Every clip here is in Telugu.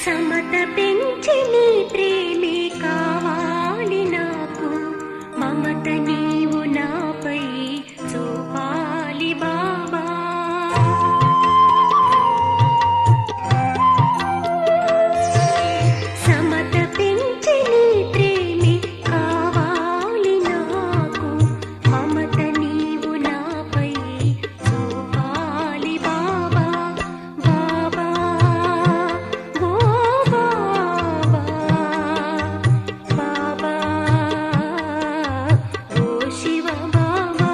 సమత పెంచి నీ ప్రేమే కావాలి నాకు, మమత నీవు నాపై చూపాలి బాబా. సమత పెంచి నీ ప్రేమే కావాలి నాకు, మమత నీవు నాపై చూపాలి బాబా. బాబా ఓ బాబా, బాబా ఓ శివ బాబా.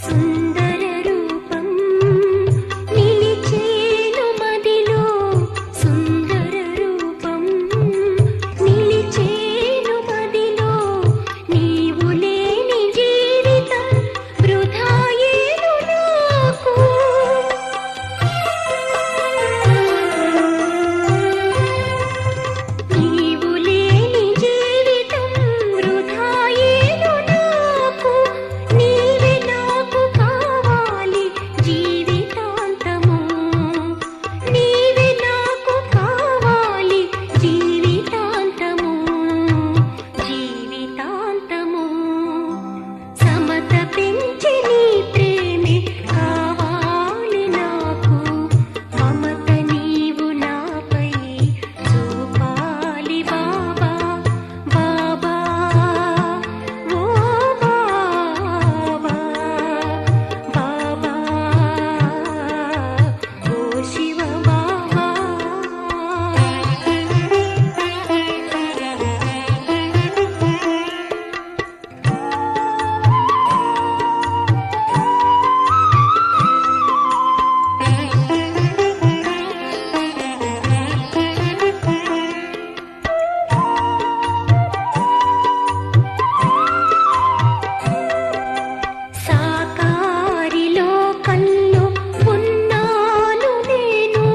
సుందర రూపం నిలిచేను మదిలో, సుందర రూపం నిలిచేను మదిలో, నీవు లేని జీవితం వృథాయేను నాకు. నీవు లేని జీవితం వృథాయేను నాకు, నీవే నాకు కావాలి జీవితాంతము, నీవే నాకు కావాలి జీవితాంతము, జీవితాంతము. సమత పెంచి నీ ప్రేమే కావాలి నాకు, మమత నీవు నాపై చూపాలి బాబా. బాబా ఓ బాబా, బాబా ఓ శివ బాబా. సాకారిలో కన్ను ఉన్నాను నేను,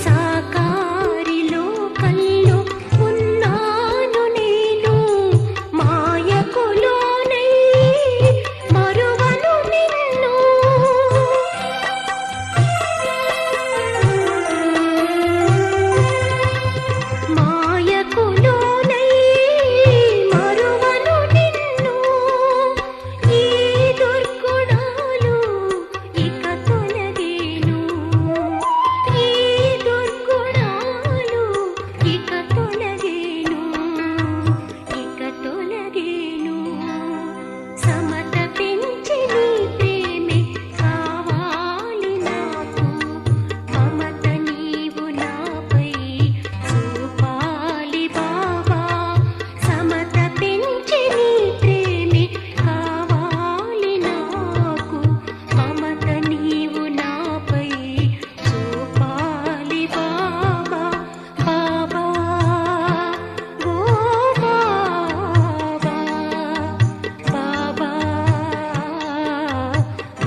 సాకారిలో కన్ను ఉన్నాను నేను, మాయకు లోనై మరువను నిన్ను. మాయకు లోనై మరువను నిన్ను, ఈ దుర్గుణాలు ఇక తొలగేను, ఈ దుర్గుణాలు ఇక తొలగేను, ఇక తొలగేను. సమత పెంచి నీ ప్రేమే కావాలి నాకు, మమత నీవు నాపై చూపాలి బాబా. సమత పెంచి నీ ప్రేమే కావాలి నాకు, మమత నీవు నాపై చూపాలి బాబా. బాబా ఓ బాబా, బాబా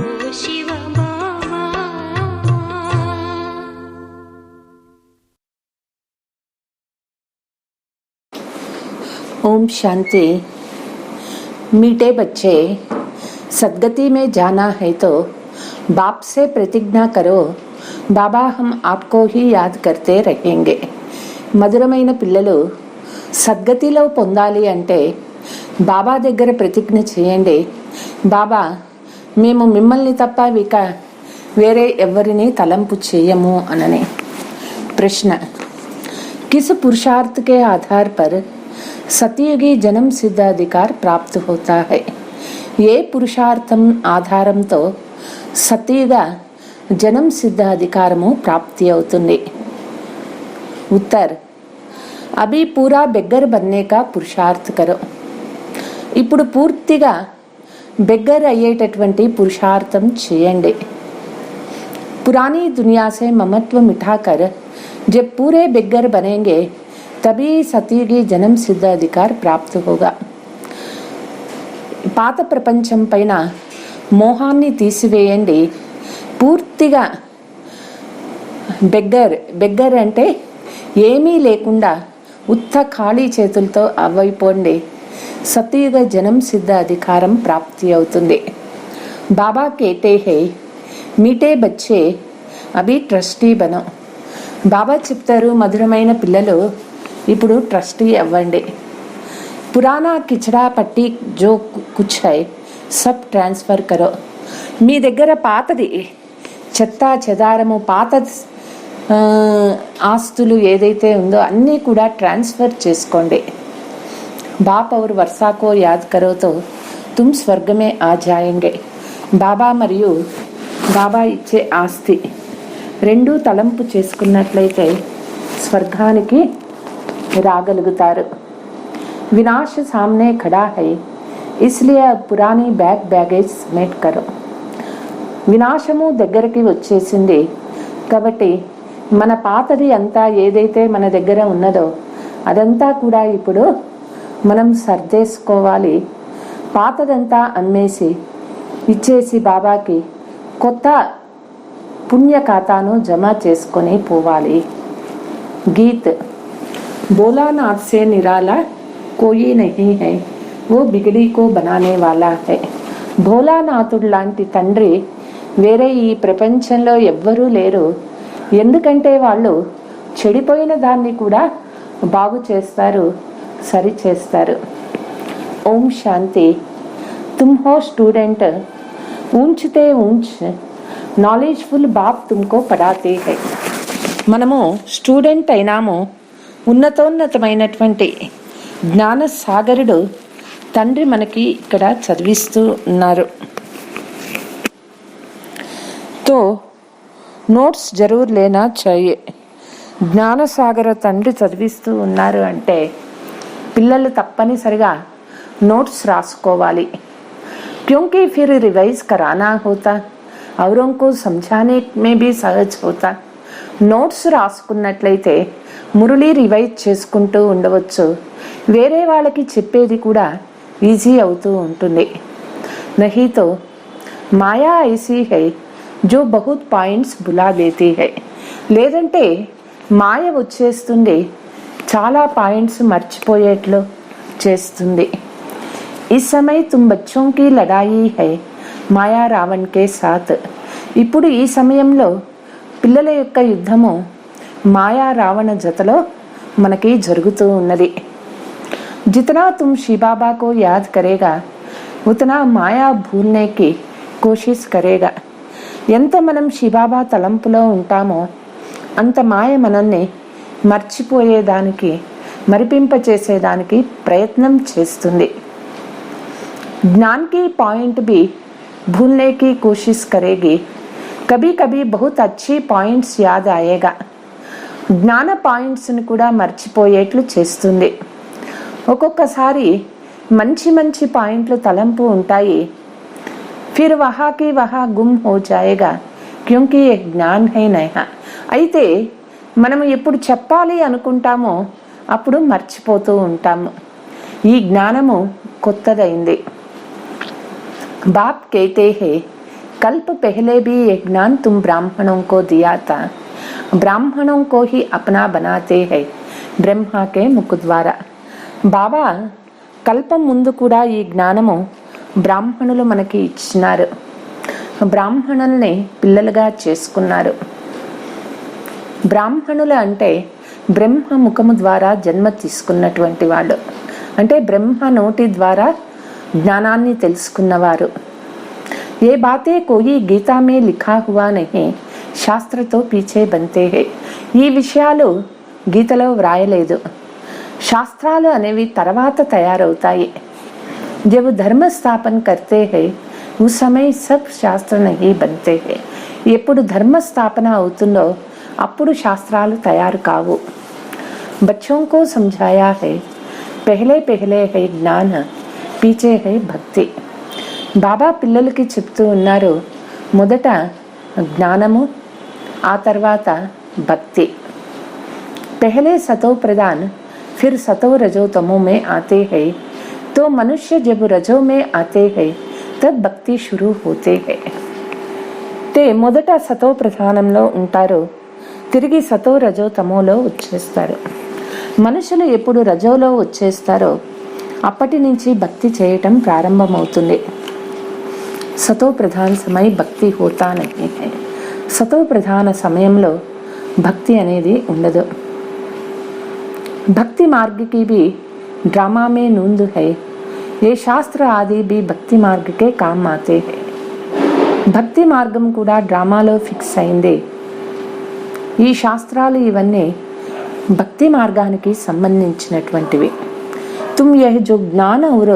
ఓ శివ బాబా. ओम शांति। मीठे बच्चे, सदगति में जाना है तो बाप से प्रतिज्ञा करो, बाबा हम आपको ही याद करते रहेंगे. మధురమైన పిల్లలు, సద్గతిలో పొందాలి అంటే బాబా దగ్గర ప్రతిజ్ఞ చేయండి, బాబా మేము మిమ్మల్ని తప్ప ఇక వేరే ఎవరిని తలంపు చేయము అనని. ప్రశ్న, किस पुरुषार्थ के आधार पर सतयुगी जन्म सिद्धाधिकार प्राप्त होता है? ये पुरुषार्थम ఆధారంతో సతయుగ జన్మ సిద్ధాధికారము ప్రాప్తి అవుతుంది. ఉత్తర్, అభి పూరా బెగ్గర్ బన్నే కా పురుషార్థ్ కరో. ఇప్పుడు పూర్తిగా బెగ్గర్ అయ్యేటటువంటి పురుషార్థం చేయండి. पुरानी दुनिया से ममत्व मिटाकर जब पूरे बेगर बनेंगे तभी सतयुगी जन्म सिद्ध अधिकार प्राप्त होगा. పాత ప్రపంచం పైన మోహాన్ని తీసివేయండి. పూర్తిగా బెగ్గర్ అంటే ఏమీ లేకుండా ఉత్త ఖాళీ చేతులతో అవ్వైపోండి. సతయుగ జనం సిద్ధ అధికారం ప్రాప్తి అవుతుంది. బాబా కేతే హై మీటే బచ్చే అభి ట్రస్టీ బనో. బాబా చెప్తారు, మధురమైన పిల్లలు ఇప్పుడు ట్రస్టీ అవ్వండి. పురాణా కిచడా పట్టి జో కుచ్ హై సబ్ ట్రాన్స్ఫర్ కరో. మీ దగ్గర పాతది చెత్త చెదారము, పాత ఆస్తులు ఏదైతే ఉందో అన్నీ కూడా ట్రాన్స్ఫర్ చేసుకోండి. బాప్ और वर्षा को याद करो तो तुम स्वर्ग में आ जाएंगे. బాబా మరియు బాబా ఇచ్చే ఆస్తి రెండూ తలంపు చేసుకున్నట్లయితే స్వర్గానికి రాగలుగుతారు. వినాశ సామ్నే ఖడా హై ఇస్లియే పురాణి బ్యాగేజ్ సमेट కరో. వినాశము దగ్గరికి వచ్చేసింది కాబట్టి మన పాతది అంతా ఏదైతే మన దగ్గర ఉన్నదో అదంతా కూడా ఇప్పుడు మనం సర్దేసుకోవాలి. పాతదంతా అమ్మేసి ఇచ్చేసి బాబాకి కొత్త పుణ్య ఖాతాను జమ చేసుకొని పోవాలి. గీత్ భోలానాథ్ సే నిరాలా కోయి నహీ హై ఓ బిగడీ కో బనానే వాలా హై. భోలానాథుడు లాంటి తండ్రి వేరే ఈ ప్రపంచంలో ఎవ్వరూ లేరు. ఎందుకంటే వాళ్ళు చెడిపోయిన దాన్ని కూడా బాగు చేస్తారు, సరి చేస్తారు. ఓం శాంతి. तुम हो स्टूडेंट ऊंचते ऊंच నాలెడ్జ్ఫుల్ బాప్ తుమ్కో పడాతే హై. మనము స్టూడెంట్ అయినాము, ఉన్నతోన్నతమైనటువంటి జ్ఞాన సాగరుడు తండ్రి మనకి ఇక్కడ చదివిస్తూ ఉన్నారు. తో నోట్స్ జరూర్ లేనా చాయే. జ్ఞానసాగర తండ్రి చదివిస్తూ ఉన్నారు అంటే పిల్లలు తప్పనిసరిగా నోట్స్ రాసుకోవాలి. क्योंकि फिर रिवाइज कराना होता औरों को समझाने में भी सहज होता. నోట్స్ రాసుకున్నట్లయితే మురళి రివైజ్ చేసుకుంటూ ఉండవచ్చు, వేరే వాళ్ళకి చెప్పేది కూడా ఈజీ అవుతూ ఉంటుంది. नहीं तो మాయా ఐసీ హై జో బహుత్ పాయింట్స్ బులా దేతీ హై. లేదంటే మాయ వచ్చేస్తుంది, చాలా పాయింట్స్ మర్చిపోయేట్లు చేస్తుంది. इस समय तुम बच्चों की लड़ाई है మాయా రావణ్ కే సాత్. ఇప్పుడు ఈ సమయంలో పిల్లల యొక్క యుద్ధము మాయా రావణ జతలో మనకి జరుగుతూ ఉన్నది. జితనా తుమ్ శివబాబా కో యాద్ కరేగా ఉతనా మాయా భూల్నే కి కోషిష్ కరేగా. ఎంత మనం శివబాబా తలంపులో ఉంటామో అంత మాయ మనల్ని మర్చిపోయేదానికి, మరిపింపచేసేదానికి ప్రయత్నం చేస్తుంది. ज्ञान की पॉइंट भी भूलने की कोशिश करेगी. कभी कभी बहुत अच्छी पॉइंट्स याद आएगा. జ్ఞాన పాయింట్స్ని కూడా మర్చిపోయేట్లు చేస్తుంది. ఒక్కొక్కసారి మంచి మంచి పాయింట్లు తలంపు ఉంటాయి. ఫిర్ వహాకి వహా గుమ్ హో జాయేగా క్యూంకి ఏ జ్ఞాన్ హై నహా. అయితే మనం ఎప్పుడు చెప్పాలి అనుకుంటామో అప్పుడు మర్చిపోతూ ఉంటాము. ఈ జ్ఞానము కొత్తదైంది. बाप कहते हैं कल्प पहले भी ये ज्ञान तुम ब्राह्मणों को दिया था, ब्राह्मणों को ही अपना बनाते हैं ब्रह्मा के मुख द्वारा. బాబా కల్పం ముందు కూడా ఈ జ్ఞానము బ్రాహ్మణులు మనకి ఇచ్చినారు, బ్రాహ్మణుల్ని పిల్లలుగా చేసుకున్నారు. బ్రాహ్మణులు అంటే బ్రహ్మ ముఖము ద్వారా జన్మ తీసుకున్నటువంటి వాళ్ళు, అంటే బ్రహ్మ నోటి ద్వారా జ్ఞానాన్ని తెలుసుకున్నవారు. ఏ బాతే కోయి గీతా మే లిఖా హువా నహీ శాస్త్రతో పీచే బంతే హై. ఈ విషయాలు గీతలో వ్రాయలేదు, శాస్త్రాలు అనేవి తర్వాత తయారవుతాయి. జబ్ ధర్మ స్థాపన కర్తే హై ఉస్ సమయ సబ్ శాస్త్ర నహీ బంతే హై. ఎప్పుడు ధర్మ స్థాపన అవుతుందో అప్పుడు శాస్త్రాలు తయారు కావు. బచ్చోं को समझाया है पहले पहले है ज्ञान పీచే హై భక్తి. బాబా పిల్లలకి చెప్తూ ఉన్నారు, మొదట జ్ఞానము, ఆ తర్వాత భక్తి. పెహలే సతో ప్రధాన్ ఫిర్ సతో రజో తమో మే ఆతే హై तो मनुष्य जब रजो में आते हैं तब భక్తి शुरू होते हैं. ते మొదట సతో ప్రధానంలో ఉంటారు, తిరిగి సతో రజో తమోలో వచ్చేస్తారు. మనుషులు ఎప్పుడు రజోలో వచ్చేస్తారో అప్పటి నుంచి భక్తి చేయటం ప్రారంభమవుతుంది. సతో ప్రధాన సమయ భక్తి హోతా నహీ హై. సతో ప్రధాన సమయంలో భక్తి అనేది ఉండదు. భక్తి మార్గ की भी ड्रामा में नूंद है. ये शास्त्र आदि भी भक्ति मार्ग के काम आते हैं. భక్తి మార్గం కూడా డ్రామాలో ఫిక్స్ అయింది. ఈ శాస్త్రాలు ఇవన్నీ భక్తి మార్గానికి సంబంధించినటువంటివి. तुम यह जो ज्ञान और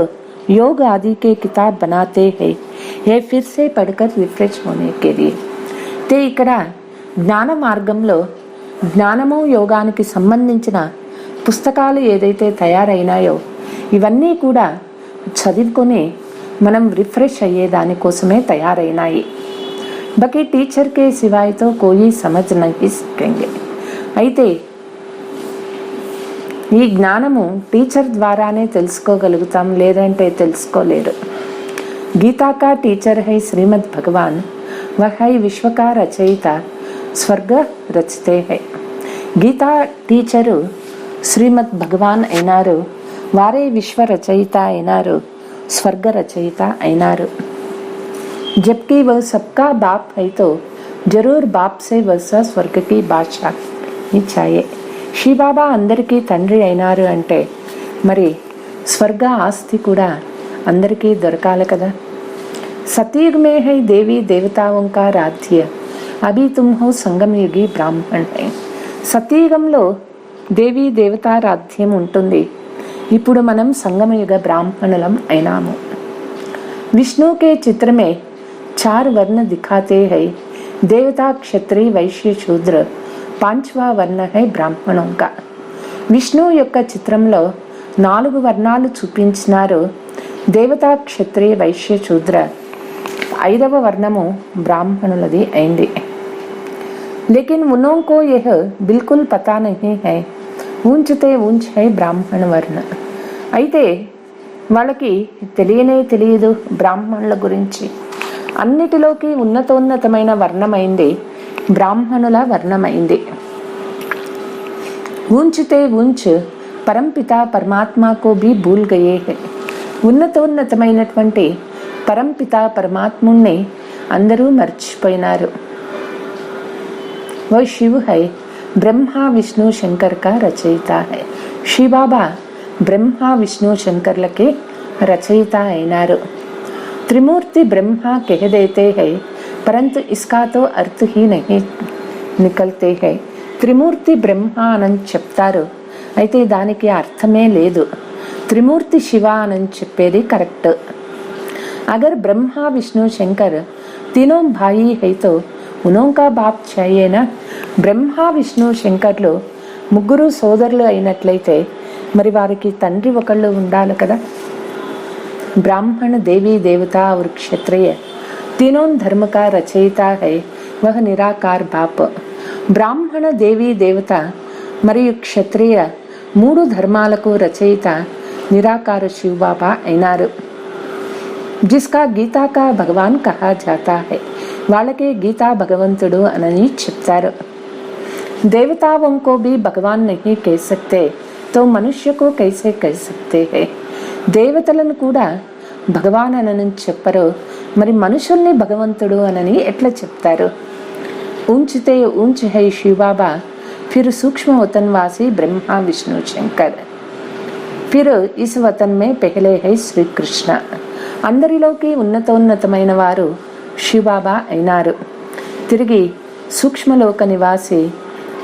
योग आदि के किताब बनाते हैं ये फिर से पढ़कर रिफ्रेश होने के लिए. ते ఇక్కడ జ్ఞాన మార్గంలో జ్ఞానము యోగానికి సంబంధించిన పుస్తకాలు ఏదైతే తయారైనాయో ఇవన్నీ కూడా చదువుకొని మనం రిఫ్రెష్ అయ్యే దానికోసమే తయారైనాయి. బాకీ టీచర్ కే సివాయ్ తో కోయి సమజ్ నహీ సకేంగే. అయితే ఈ జ్ఞానము టీచర్ ద్వారానే తెలుసుకోగలుగుతాం, లేదంటే తెలుసుకోలేరు. గీతా కా టీచర్ హై శ్రీమద్ భగవాన్, వహ్ హై విశ్వ కా రచయిత, స్వర్గ రచితే హై. గీతా టీచరు శ్రీమద్ భగవాన్ అయినారు, వారే విశ్వ రచయిత అయినారు, స్వర్గ రచయిత అయినారు. జబ్కి వह सबका बाप है तो जरूर बाप से वैसा स्वर्ग की बादशाह ही चाहिए. శ్రీబాబా అందరికీ తండ్రి అయినారు అంటే మరి స్వర్గ ఆస్తి కూడా అందరికీ దొరకాలి కదా. సతయుగ్ మే హై దేవి దేవతాओं का राज्य, అభి తుమ్ హో సంగమయుగి బ్రాహ్మణ్ హై. సతయుగంలో దేవీ దేవతా రాజ్యం ఉంటుంది, ఇప్పుడు మనం సంగమయుగ బ్రాహ్మణులం అయినాము. విష్ణు కే చిత్ర మే 4 वर्ण दिखाते हैं, देवता क्षत्रिय वैश्य शूद्र, 5वां वर्ण है బ్రాహ్మణం కా. విష్ణు యొక్క చిత్రంలో 4 వర్ణాలు చూపించినారు, దేవతా క్షత్రియ వైశ్య శూద్ర, 5వ వర్ణము బ్రాహ్మణులది అయింది. लेकिन उन्हों को यह बिल्कुल पता नहीं है, ऊंचते ऊंच है బ్రాహ్మణ వర్ణ. అయితే వాళ్ళకి తెలియనే తెలియదు బ్రాహ్మణుల గురించి. అన్నిటిలోకి ఉన్నతోన్నతమైన వర్ణమైంది బ్రాహ్మణుల వర్ణమైంది. ऊंचते ऊंच పరంపితా పరమాత్మా కో భీ భూల్ గయే హై. ఉన్నతోన్నతమైనటువంటి పరంపితా పరమాత్ముణ్ణి అందరూ మర్చిపోయినారు. वह शिव है, ब्रह्मा विष्णु शंकर का रचयिता है. श्री बाबा ब्रह्मा विष्णु शंकरलके रचयिता అయినారు. त्रिमूर्ति ब्रह्मा कह देते हैं, परंतु इसका तो अर्थ ही नहीं निकलते हैं. त्रिमूर्ति ब्रह्मा అని చెప్తారు, అయితే దానికి అర్థమే లేదు. త్రిమూర్తి శివ అని చెప్పేది కరెక్ట్. अगर ब्रह्मा विष्णु शंकर तीनों भाई है तो ఉనోంకా బాప్ చాయేనా. బ్రహ్మ విష్ణు శంకర్లు ముగ్గురు సోదరులు అయినట్లయితే మరి వారికి తండ్రి ఒకళ్ళు ఉండాలి కదా. బ్రాహ్మణ దేవీ దేవతా और क्षत्रिय तीनों धर्म का रचयिता है, वह निराकार बाप. బ్రాహ్మణ దేవీ దేవత మరియు క్షత్రియ 3 ధర్మాలకు రచయిత నిరాకార శివ బాబా అయినారు. जिसका गीता का भगवान कहा जाता है, వాళ్ళకే గీతా భగవంతుడు అని చెప్తారు. देवताओं को भी भगवान नहीं कह सकते तो मनुष्य को कैसे कह सकते हैं. దేవతలను కూడా భగవాన్ అని చెప్పరు, మరి మనుషుల్ని భగవంతుడు అని ఎట్లా చెప్తారు. ऊंचते ऊंच है शिव बाबा, फिर सूक्ष्म वतनवासी ब्रह्मा विष्णु शंकर, फिर इस वतन में पहले है श्री कृष्ण. అందరిలోకి ఉన్నతోన్నతమైన వారు శివబాబా అయినారు. తిరిగి సూక్ష్మలోక నివాసి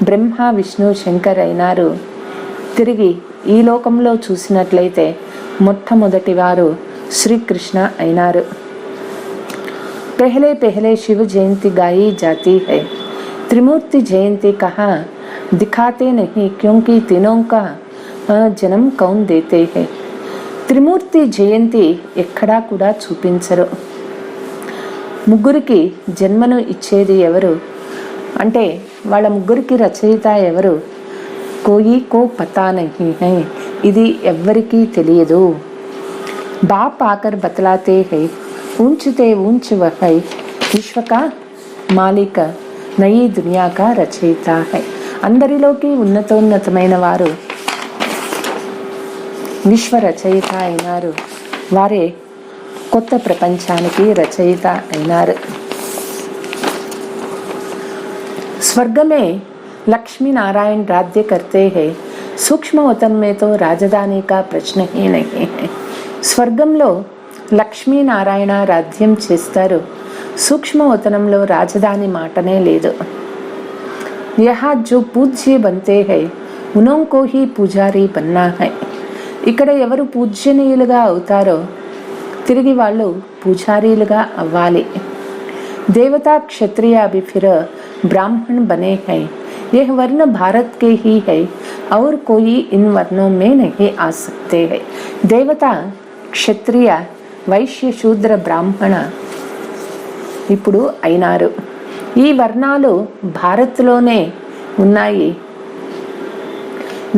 బ్రహ్మ విష్ణు శంకర్ అయినారు. తిరిగి ఈ లోకంలో చూసినట్లయితే మొట్టమొదటి వారు శ్రీకృష్ణ అయినారు. पहले पहले शिव जयंती गाई जाती है, त्रिमूर्ति जयंती कहाँ दिखाते नहीं, क्योंकि तीनों का जन्म कौन देते हैं. త్రిమూర్తి జయంతి ఎక్కడా కూడా చూపించరు. ముగ్గురికి జన్మను ఇచ్చేది ఎవరు అంటే వాళ్ళ ముగ్గురికి రచయిత ఎవరు. కోయి కో పతా నహీ హై, ఇది ఎవ్వరికీ తెలియదు. बाप आकर बतलाते हैं ऊंचते ऊंच वह है విశ్వ కా మాలిక నయీ దునియా కా రచయిత హై. అందరిలోకి ఉన్నతోన్నతమైన వారు విశ్వ రచయిత అయినారు. వారే కొత్త ప్రపంచానికి రచయిత అయినారు. स्वर्ग में लक्ष्मी नारायण राज्य करते हैं. सूक्ष्म वतन में तो राजधानी का प्रश्न ही नहीं है. స్వర్గంలో లక్ష్మీనారాయణ రాజ్యం చేస్తారు. సూక్ష్మవతనంలో రాజధాని మాటనే లేదు. యహా జో పూజ్య బంతే హై ఉనోంకో హీ పూజారి బన్నా హై. ఇక్కడ ఎవరు పూజ్యనీయులుగా అవుతారో తిరిగి వాళ్ళు పూజారీలుగా అవ్వాలి. देवता क्षत्रिय भी फिर ब्राह्मण बने हैं. यह वर्ण भारत के ही है और कोई इन वर्णों में नहीं आ सकते हैं. देवता క్షత్రియ వైశ్య శూద్ర బ్రాహ్మణ ఇప్పుడు అయినారు. ఈ వర్ణాలు భారత్లోనే ఉన్నాయి.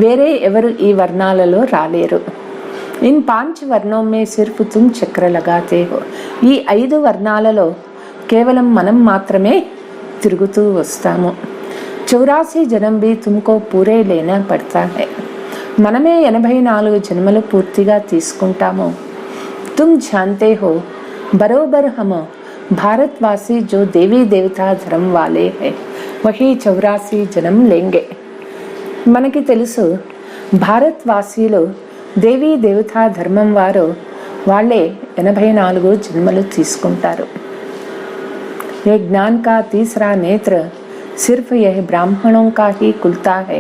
వేరే ఎవరు ఈ వర్ణాలలో రాలేరు. ఇన్ 5 వర్ణోं में सिर्फ तुम चक्र लगाते हो. ఈ 5 వర్ణాలలో కేవలం మనం మాత్రమే తిరుగుతూ వస్తాము. 84 జన్మ भी तुमको पूरे लेना पड़ता है. మనమే 84 జన్మలు పూర్తిగా తీసుకుంటాము. तुम जानते हो बरोबर हम भारतवासी जो देवी देवता धर्म वाले हैं वही 84 जन्म लेंगे. మనకి తెలుసు భారతవాసీలు దేవీ దేవతా ధర్మం వారు వాళ్ళే 84 జన్మలు తీసుకుంటారు. ये ज्ञान का तीसरा नेत्र सिर्फ यह ब्राह्मणों का ही खुलता है.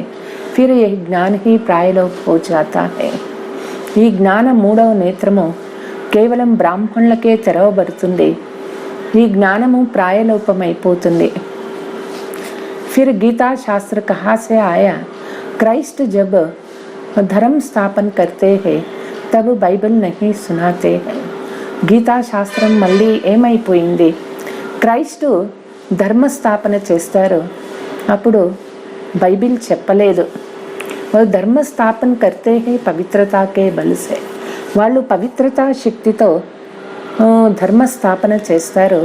फिर यह ज्ञान ही प्रायलोप हो जाता है. ఈ జ్ఞాన మూడవ నేత్రము కేవలం బ్రాహ్మణులకే తెరవబడుతుంది. ఈ జ్ఞానము ప్రాయలోపమైపోతుంది. फिर गीता शास्त्र कहाँ से आया? क्राइस्ट जब धर्म स्थापन करते हैं तब బైబిల్ नहीं सुनाते हैं. గీతా శాస్త్రం మళ్ళీ ఏమైపోయింది? క్రైస్టు ధర్మస్థాపన చేస్తారు, అప్పుడు బైబిల్ చెప్పలేదు. వాళ్ళు ధర్మస్థాపన కర్తే హై పవిత్రతాకే బల్ సే. వాళ్ళు పవిత్రతా శక్తితో ధర్మస్థాపన చేస్తారు.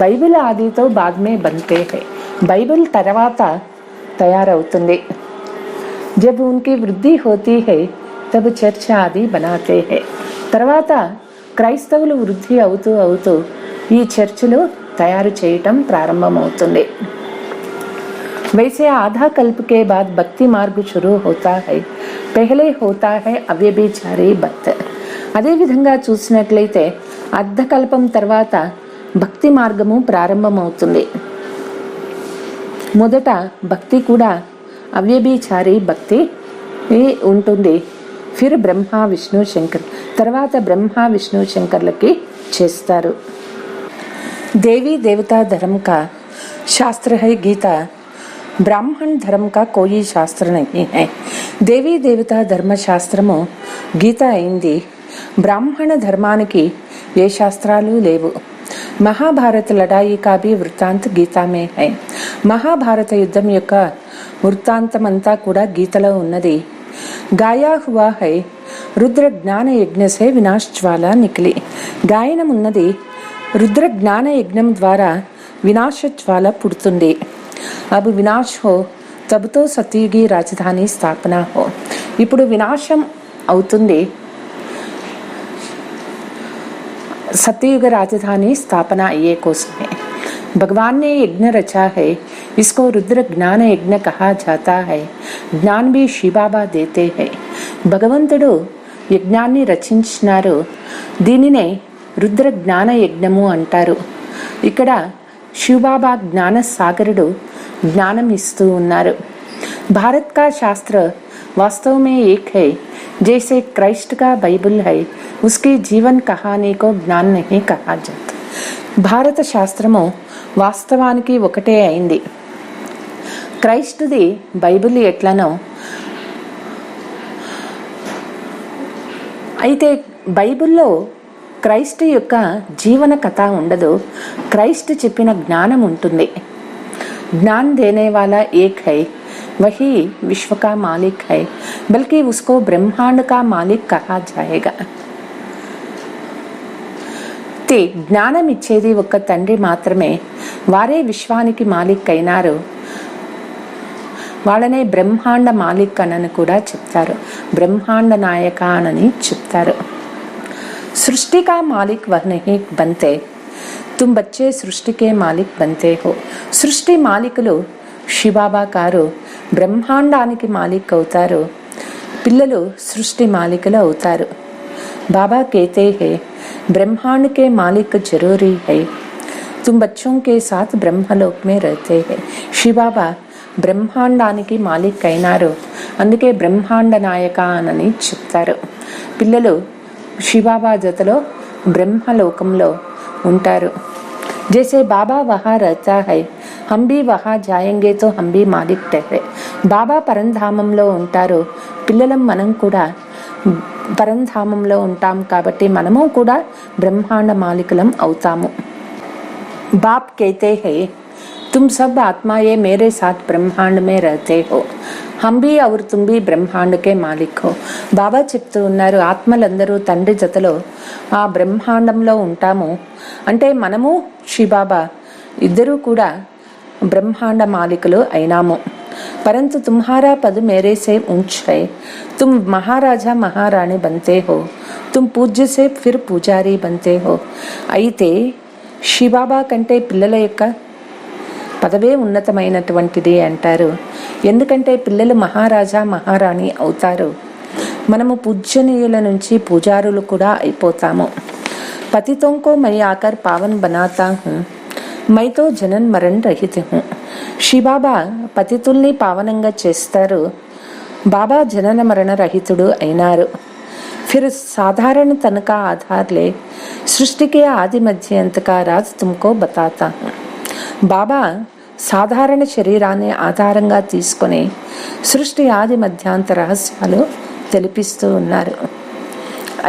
బైబిల్ ఆదితో బాద్మే బంతే హై. బైబిల్ తర్వాత తయారవుతుంది. జబ్ ఉన్కి వృద్ధి హోతీ హై తబ్ చర్చ ఆది బనాతే హై. తర్వాత క్రైస్తవులు వృద్ధి అవుతూ అవుతూ ఈ చర్చలు తయారు చేయటం ప్రారంభమవుతుంది. वैसे आधा कल्प के बाद भक्ति मार्ग शुरू होता है. पहले होता है अव्यभिचारी भक्त. అదే విధంగా చూసినట్లయితే అర్ధకల్పం తర్వాత భక్తి మార్గము ప్రారంభమవుతుంది. మొదట భక్తి కూడా అవ్యభిచారి భక్తి ఉంటుంది. ఫిర్ బ్రహ్మ విష్ణు శంకర్, తర్వాత బ్రహ్మ విష్ణు శంకర్లకి చేస్తారు. देवी देवता धर्म का शास्त्र है गीता. ब्राह्मण धर्म का कोई शास्त्र नहीं है. देवी देवता धर्म శాస్త్రము గీత అయింది. బ్రాహ్మణ ధర్మానికి ఏ శాస్త్రాలు లేవు. మహాభారత లడాయి కా భీ వృత్తాంత్ గీతా మే హై. మహాభారత యుద్ధం యొక్క వృత్తాంతమంతా కూడా గీతలో ఉన్నది. గాయా హువా హై రుద్ర జ్ఞాన యజ్ఞ సే వినాశ్ జ్వాల నికలి. గాయనం ఉన్నది రుద్ర జ్ఞాన యజ్ఞం ద్వారా వినాశ జ్వాల పుడుతుంది. అబ్ వినాశ్ హో తబతో సత్యుగి రాజధాని స్థాపన హో. ఇప్పుడు వినాశం అవుతుంది, सतयुग राजधानी स्थापना ये कोसमे. भगवान ने यज्ञ रचा है. इसको रुद्र ज्ञान यज्ञ कहा जाता है. ज्ञान भी शिव बाबा देते हैं. భగవంతుడు యజ్ఞాన్ని రచించినారు. దీనినే రుద్ర జ్ఞాన యజ్ఞము అంటారు. ఇక్కడ శివబాబా జ్ఞాన సాగరుడు జ్ఞానం ఇస్తూ ఉన్నారు. भारत का शास्त्र वास्तव में एक है. जैसे क्राइस्ट का बाइबल है, उसकी जीवन कहानी को ज्ञान नहीं कहा जाता. భారత శాస్త్రము వాస్తవానికి ఒకటే అయింది. క్రైస్తుది బైబిల్ ఎట్లనో అయితే బైబిల్లో క్రైస్తు యొక్క జీవన కథ ఉండదు. క్రైస్తు చెప్పిన జ్ఞానం ఉంటుంది. జ్ఞాన్ దేనే వాలా ఏక్ హై, वही विश्व का मालिक है, बल्कि उसको ब्रह्मांड का मालिक कहा जाएगा. అయితే జ్ఞానం ఇచ్చేది ఒక్క తండ్రి మాత్రమే. వారే విశ్వానికి మాలిక్ అయినారు. వాళ్ళనే బ్రహ్మాండ మాలిక్ అని కూడా చెప్తారు. బ్రహ్మాండ నాయక అని చెప్తారు. सृष्टि का मालिक वह नहीं बनते, तुम बच्चे सृष्टि के मालिक बनते हो. सृष्टि మాలికులు శివబాబా గారు బ్రహ్మాండానికి మాలిక్ అవుతారు. పిల్లలు సృష్టి మాలికులు అవుతారు. बाबा कहते हैं ब्रह्मांड के मालिक जरूरी है, तुम बच्चों के साथ ब्रह्मलोक में रहते हैं. శివబాబా బ్రహ్మాండానికి మాలిక్ అయినారు. అందుకే బ్రహ్మాండ నాయక అని చెప్తారు. పిల్లలు శివబాబా జతలో బ్రహ్మలోకంలో ఉంటారు. जैसे बाबा वहाँ रहता है, हम भी वहाँ जाएंगे तो हम भी मालिक ठहरे. బాబా పరంధామంలో ఉంటారు. పిల్లలం మనం కూడా పరంధామంలో ఉంటాం కాబట్టి మనము కూడా బ్రహ్మాండ మాలికులం అవుతాము. बाप कहते हैं तुम सब आत्माएं मेरे साथ ब्रह्मांड में रहते हो, हम भी और तुम भी ब्रह्मांड के मालिक हो. బాబా చెప్తూ ఉన్నారు, ఆత్మలందరూ తండ్రి జతలో ఆ బ్రహ్మాండంలో ఉంటాము. అంటే మనము శివబాబా ఇద్దరూ కూడా బ్రహ్మాండ మాలికులు అయినాము. परंतु तुम्हारा पद मेरे से ऊंच है, तुम महाराजा महाराणी बनते हो, तुम पूज्य से फिर పూజారి बनते हो. అయితే శివబాబా కంటే పిల్లల యొక్క పదవే ఉన్నతమైనటువంటిది అంటారు. ఎందుకంటే పిల్లలు మహారాజా మహారాణి అవుతారు. మనము పూజ్యనీయుల నుంచి పూజారులు కూడా అయిపోతాము. పతితోं को मैं आकर पावन बनाता हूँ, मैं तो జనన్ మరణ్ రహిత हूँ. శివబాబా పతితుల్ని పావనంగా చేస్తారు. బాబా జనన మరణ రహితుడు అయినారు. फिर साधारण तन का आधार ले सृष्टि के आदि मध्य अंत का राज तुमको बताता हूँ. బాబా సాధారణ శరీరాన్ని ఆధారంగా తీసుకొని సృష్టి ఆది మధ్యాంత రహస్యాలు తెలిపిస్తూ ఉన్నారు.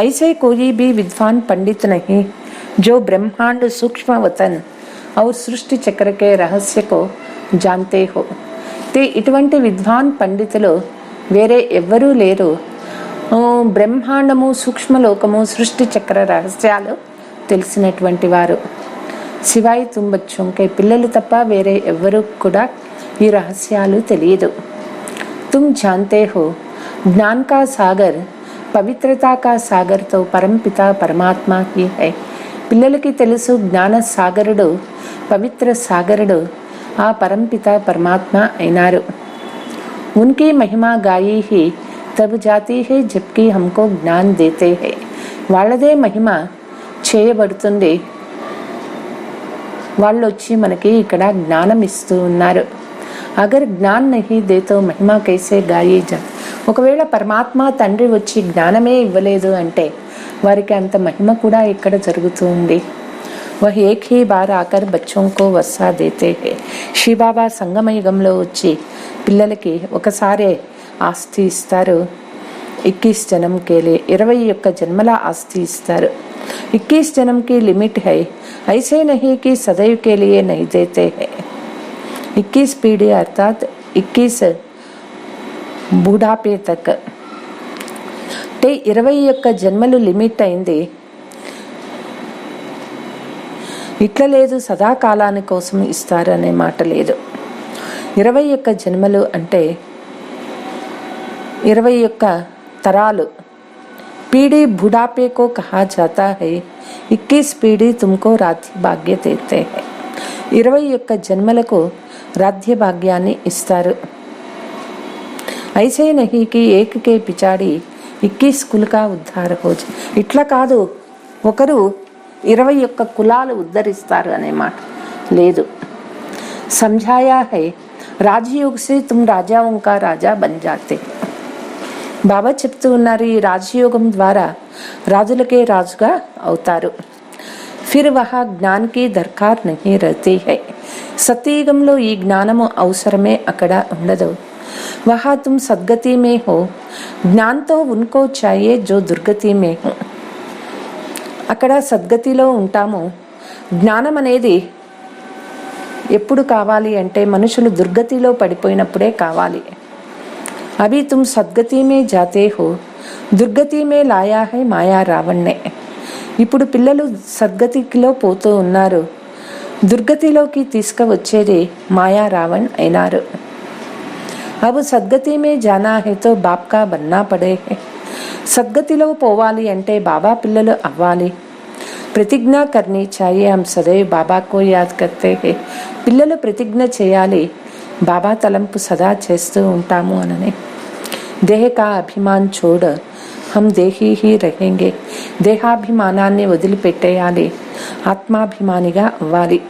ऐसे कोई भी विद्वान पंडित नहीं जो ब्रह्मांड सूक्ष्म वतन और सृष्टि चक्र के रहस्य को जानते हो. ఇటువంటి విద్వాన్ పండితులు వేరే ఎవ్వరూ లేరు. బ్రహ్మాండము సూక్ష్మలోకము సృష్టి చక్ర రహస్యాలు తెలిసినటువంటి వారు. శివాయి तुम बच्चों के పిల్లలు తప్ప వేరే ఎవ్వరూ కూడా ఈ రహస్యాలు తెలియదు. तुम जानते हो ज्ञान का सागर పవిత్రతా కా సాగర్తో పరంపిత పరమాత్మ హీ హై. పిల్లలకి తెలుసు జ్ఞాన సాగరుడు పవిత్ర సాగరుడు ఆ పరంపిత పరమాత్మ అయినారు. ఉన్కి మహిమా గాయి హీ తబ్ జాతి హై జబ్కి హమ్కో జ్ఞాన్ దేతే హై. వాళ్ళదే మహిమ చేయబడుతుంది, వాళ్ళు వచ్చి మనకి ఇక్కడ జ్ఞానం ఇస్తూ ఉన్నారు. అగర్ జ్ఞాన్ నహీ దేతో మహిమా కైసే గాయి జా. ఒకవేళ పరమాత్మ తండ్రి వచ్చి జ్ఞానమే ఇవ్వలేదు అంటే వారికి అంత మహిమ కూడా ఇక్కడ జరుగుతుంది. వహ్ ఏక్ హీ బార్ ఆకర్ బచ్చోं को వస్సా దేతే హై. శివబాబా సంగమయుగంలో వచ్చి పిల్లలకి ఒకసారే ఆస్తి ఇస్తారు. 21 జన్మ కేలే 21 జన్మల ఆస్తి ఇస్తారు. 21 जन्म की लिमिट है, ऐसे नहीं कि सदैव के लिए नहीं देते हैं. 21 पीढ़ी अर्थात 21 బుఢాపే తక్. అంటే 21 జన్మలు లిమిట్ అయింది. ఇట్లా లేదు సదాకాలాని కోసం ఇస్తారు అనే మాట లేదు. 21 జన్మలు అంటే 21 తరాలు. पीढ़ी बुढ़ापे को कहा जाता है. 21 पीढ़ी तुमको राज्य भाग्य देते हैं. 21 జన్మలకు రాజ్య భాగ్యాన్ని ఇస్తారు. ऐसे नहीं कि एक के पिछाड़ी 21 कुल का उद्धार हो जाए. ఇట్లా కాదు ఒకరు 21 కులాలు ఉద్ధరిస్తారు అనే మాట లేదు. समझाया है राजयोग से तुम राजाओं का राजा बन जाते. బాబా చెప్తూ ఉన్నారు, ఈ రాజయోగం ద్వారా రాజులకే రాజుగా అవుతారు. ఫిర్ వహా జ్ఞాన్ కి దర్కార్ నహీ రహతీ హై. సత్యయుగంలో ఈ జ్ఞానము అవసరమే అక్కడ ఉండదు. వహా తుమ్ సద్గతి మే హో, జ్ఞాన్తో ఉన్కో చాయే జో దుర్గతి మే హో. అక్కడ సద్గతిలో ఉంటాము. జ్ఞానం అనేది ఎప్పుడు కావాలి అంటే మనుషులు దుర్గతిలో పడిపోయినప్పుడే కావాలి. अभी तुम सद्गति में जाते हो, दुर्गति में लाया है माया रावण ने. ఇప్పుడు పిల్లలు సద్గతిలో పోతూ ఉన్నారు. దుర్గతిలోకి తీసుకువచ్చేది మాయా రావణ్ అయినారు. अब सद्गति में जाना है तो बाप का बनना पड़े है. సద్గతిలో పోవాలి అంటే బాబా పిల్లలు అవ్వాలి. ప్రతిజ్ఞ కర్నీ చాయే హమ్ సదైవ్ బాబా కో యాద్ కర్తే హై. పిల్లలు ప్రతిజ్ఞ చేయాలి, బాబా తలంపు సదా చేస్తూ ఉంటాము అనని. దేహ కా అభిమాన్ చోడ్ హమ్ దేహీ హీ రహేంగే. దేహాభిమానాన్ని వదిలిపెట్టేయాలి, ఆత్మాభిమానిగా అవ్వాలి.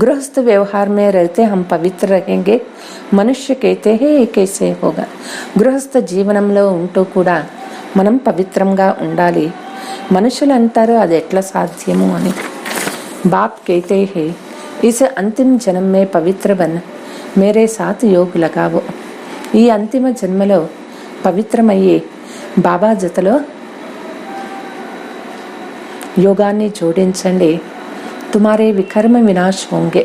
गृहस्थ व्यवहार में रहते हम पवित्र रहेंगे. మనుష్య कहते हैं ये कैसे होगा. గృహస్థ జీవనంలో ఉంటూ కూడా మనం పవిత్రంగా ఉండాలి. మనుషులు అంటారు అది ఎట్లా సాధ్యము అని. बाप कहते हैं इस अंतिम जन्म में पवित्र बन मेरे साथ योग लगाओ. ఈ అంతిమ జన్మలో పవిత్రమయ్యే బాబా జతలో యోగాన్ని జోడించండి. తుమారే వికర్మ వినాశ్ హోంగే.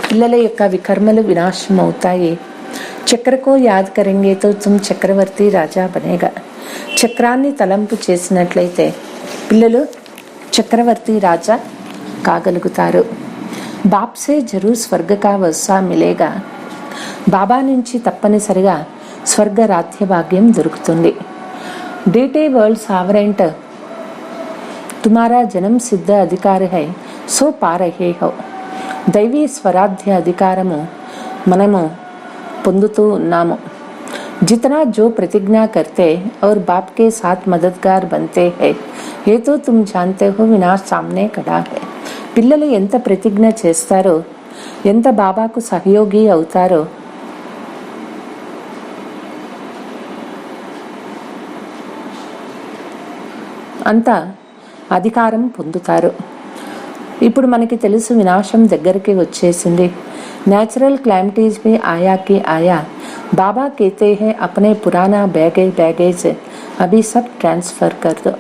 పిల్లల యొక్క వికర్మలు వినాశం అవుతాయి. చక్రకో యాద్ కరెంగే తో తుమ్ చక్రవర్తి రాజా బనేగా. చక్రాన్ని తలంపు చేసినట్లయితే పిల్లలు చక్రవర్తి రాజా కాగలుగుతారు. బాప్సే జరూర్ స్వర్గ కా వస్సా మిలేగా. బాబా నుంచి తప్పనిసరిగా స్వర్గ రాధ్య భాగ్యం దొరుకుతుంది. డీటే వరల్డ్ సావరెంట్ तुम्हारा जन्म सिद्ध अधिकार है सो पा रहे हो. దైవీ స్వరాధ్య అధికారము మనము పొందుతూ ఉన్నాము. जितना जो प्रतिज्ञा करते और बाप के साथ मददगार बनते हैं ये तो तुम जानते हो विनाश सामने खड़ा है. పిల్లలు ఎంత ప్రతిజ్ఞ చేస్తారో, ఎంత బాబాకు సహయోగి అవుతారో అంత అధికారం పొందుతారు. ఇప్పుడు మనకి తెలుసు వినాశం దగ్గరికి వచ్చేసింది. नेचुरल क्लैमिटीज भी आया कि आया. बाबा कहते हैं अपने पुराना बैगेज अभी सब ट्रांसफर कर दो.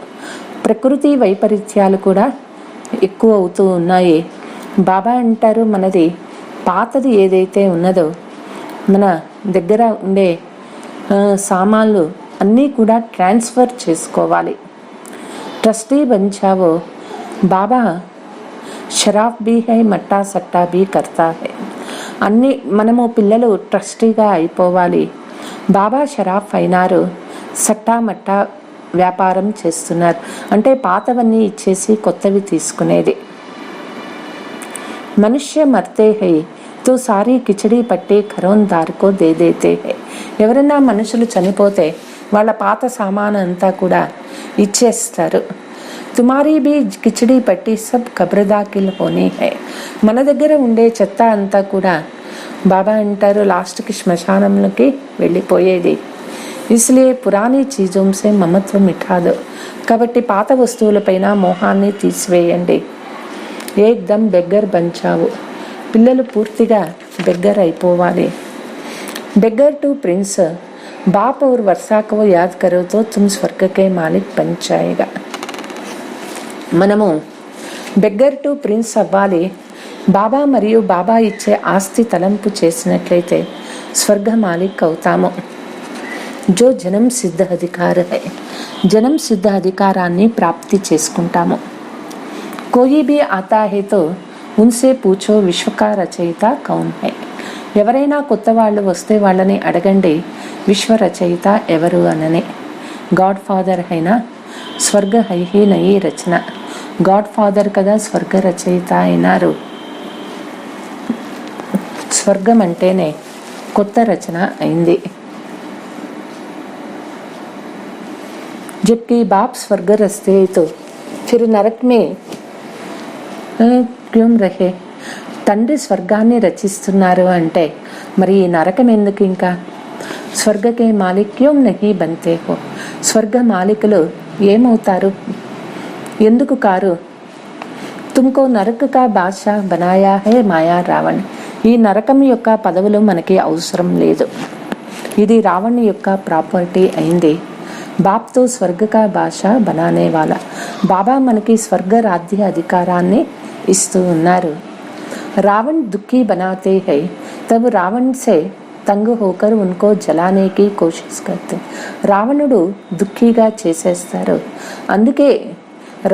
ప్రకృతి వైపరీత్యాలు కూడా ఎక్కువ అవుతూ ఉన్నాయి. బాబా అంటారు మనది పాతది ఏదైతే ఉన్నదో మన దగ్గర ఉండే సామాన్లు అన్నీ కూడా ట్రాన్స్ఫర్ చేసుకోవాలి. ट्रस्टी बन जाओ. बाबा शराब भी है मट्टा सट्टा भी करता है. అన్ని మనము పిల్లలు ట్రస్టీగా అయిపోవాలి. బాబా షరాఫ్ అయినారు, సట్టా మట్టా వ్యాపారం చేస్తున్నారు. అంటే పాతవన్నీ ఇచ్చేసి కొత్తవి తీసుకునేది. మనుష్య మర్తే హై తో సారీ కిచడీ పట్టి ఖరోందార్ కో దే దేతే హై. ఎవరైనా మనుషులు చనిపోతే వాళ్ళ పాత సామాను అంతా కూడా ఇచ్చేస్తారు. తుమారీ బీ కిచడీ పట్టి సబ్ కబ్రదాకిల్ హోనీ హై. మన దగ్గర ఉండే చెత్త అంతా కూడా బాబా అంటారు లాస్ట్కి శ్మశానంలోకి వెళ్ళిపోయేది. ఇస్లియే పురాణీ చీజోంసే మమత్వం మిఠాదో. కాబట్టి పాత వస్తువులపైన మోహాన్ని తీసివేయండి. ఏక్దమ్ బెగ్గర్ బంచావు. పిల్లలు పూర్తిగా బెగ్గర్ అయిపోవాలి. Beggar to prince. बाप और वर्षा को याद करो तो तुम स्वर्ग के मालिक बन जाएगा. మనము బెగ్గర్ టు ప్రిన్స్ అవ్వాలి. బాబా మరియు బాబా ఇచ్చే ఆస్తి తలంపు చేసినట్లయితే స్వర్గ మాలిక్ అవుతాము. జో జనం సిద్ధ అధికార హై. జనం సిద్ధ అధికారాన్ని ప్రాప్తి చేసుకుంటాము. కోయి భీ ఆతా హై తో ఉన్సే పూచో విశ్వకా రచయిత కౌన్ హై. ఎవరైనా కొత్త వాళ్ళు వస్తే వాళ్ళని అడగండి విశ్వ రచయిత ఎవరు అనని. గాడ్ ఫాదర్ అయినా స్వర్గ హైహి నయి రచన. గాడ్ ఫాదర్ కదా స్వర్గ రచయిత అయినారు. స్వర్గం అంటేనే కొత్త రచన అయింది. जबकि बाप स्वर्ग रस्ते तो फिर नरक में क्यों रहे. తండ్రి స్వర్గాన్ని రచిస్తున్నారు అంటే మరి ఈ నరకం ఎందుకు ఇంకా. స్వర్గకే మాలిక్ క్యోం నహీ బంతే హో. స్వర్గ మాలికులు ఏమవుతారు, ఎందుకు కారు. తుమ్కో నరక కా బాద్షా బనాయా హై మాయా రావణ్. ఈ నరకం యొక్క పదవులు మనకి అవసరం లేదు, ఇది రావణ్ యొక్క ప్రాపర్టీ అయింది. బాప్తో స్వర్గ కా బాద్షా బనానే వాలా. బాబా మనకి స్వర్గ రాజ్య అధికారాన్ని ఇస్తూ ఉన్నారు. रावण दुखी बनाते हैं तब रावण से तंग होकर उनको जलाने की कोशिश करते. రావణుడు దుఃఖిగా చేసేస్తారు. అందుకే